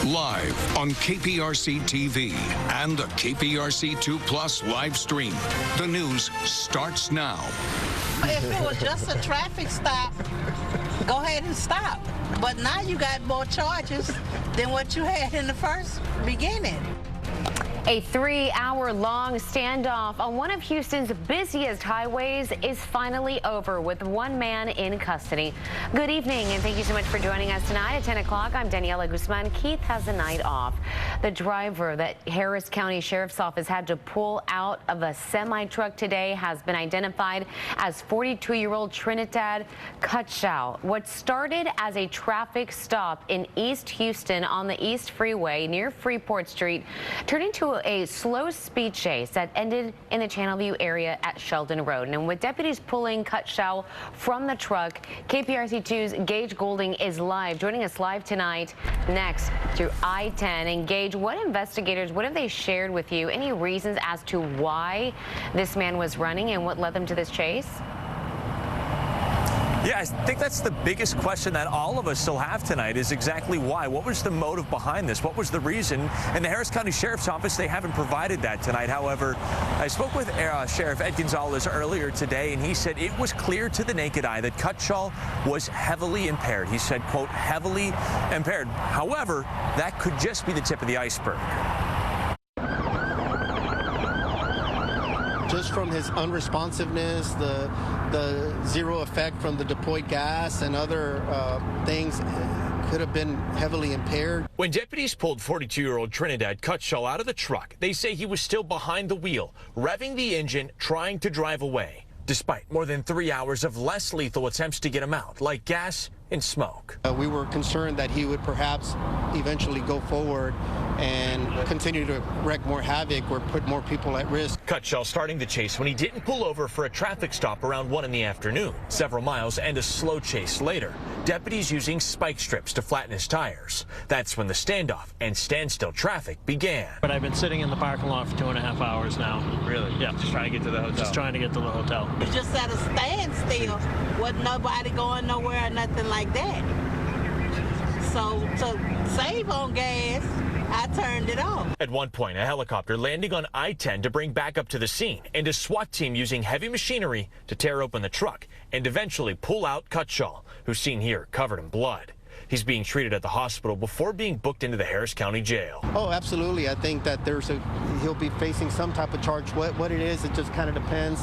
Live on KPRC-TV and the KPRC2 Plus live stream. The news starts now. If it was just a traffic stop, go ahead and stop. But now you got more charges than what you had in the first beginning. A 3-hour-long standoff on one of Houston's busiest highways is finally over with one man in custody. Good evening, and thank you so much for joining us tonight at 10 o'clock. I'm Daniela Guzman. Keith has the night off. The driver that Harris County Sheriff's Office had to pull out of a semi-truck today has been identified as 42-year-old Trinidad Cutshall. What started as a traffic stop in East Houston on the East Freeway near Freeport Street turned into a slow speed chase that ended in the Channelview area at Sheldon Road. And with deputies pulling Cutshall from the truck, KPRC2's Gage Goulding is live, joining us live tonight next through I-10. And Gage, what have they shared with you? Any reasons as to why this man was running and what led them to this chase? Yeah, I think that's the biggest question that all of us still have tonight is exactly why. What was the motive behind this? What was the reason? In the Harris County Sheriff's Office, they haven't provided that tonight. However, I spoke with Sheriff Ed Gonzalez earlier today, and he said it was clear to the naked eye that Cutshall was heavily impaired. He said, quote, heavily impaired. However, that could just be the tip of the iceberg. Just from his unresponsiveness, the zero effect from the deployed gas and other things could have been heavily impaired. When deputies pulled 42-year-old Trinidad Cutshall out of the truck, they say he was still behind the wheel, revving the engine, trying to drive away, despite more than 3 hours of less lethal attempts to get him out, like gas and smoke. We were concerned that he would perhaps eventually go forward and continue to wreak more havoc or put more people at risk. Cutshall starting the chase when he didn't pull over for a traffic stop around 1 in the afternoon. Several miles and a slow chase later. Deputies using spike strips to flatten his tires. That's when the standoff and standstill traffic began. But I've been sitting in the parking lot for 2.5 hours now. Really? Yeah. Just trying to get to the hotel? Just trying to get to the hotel. You just at a standstill. Wasn't nobody going nowhere or nothing like that. So to save on gas, I turned it off. At one point, a helicopter landing on I-10 to bring backup to the scene, and a SWAT team using heavy machinery to tear open the truck and eventually pull out Cutshall, who's seen here covered in blood. He's being treated at the hospital before being booked into the Harris County Jail. Oh, absolutely. I think that he'll be facing some type of charge. What it is, it just kind of depends.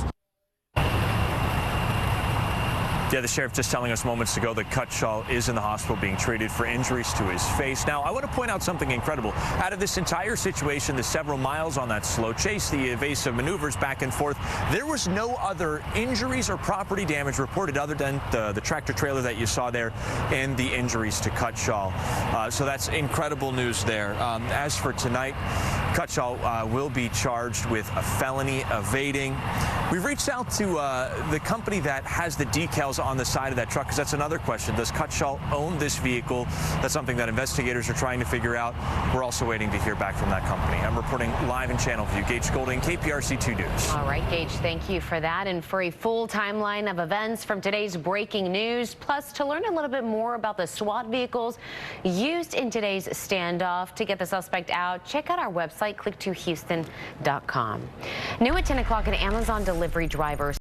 Yeah, the sheriff just telling us moments ago that Cutshall is in the hospital being treated for injuries to his face. Now, I want to point out something incredible. Out of this entire situation, the several miles on that slow chase, the evasive maneuvers back and forth, there was no other injuries or property damage reported other than the tractor trailer that you saw there and the injuries to Cutshall. So that's incredible news there. As for tonight, Cutshall will be charged with a felony evading. We've reached out to the company that has the decals on the side of that truck, because that's another question. Does Cutshall own this vehicle? That's something that investigators are trying to figure out. We're also waiting to hear back from that company. I'm reporting live in Channelview. Gage Goulding, KPRC2 News. All right, Gage, thank you for that. And for a full timeline of events from today's breaking news, plus to learn a little bit more about the SWAT vehicles used in today's standoff to get the suspect out, check out our website, click2houston.com. New at 10 o'clock, an Amazon delivery driver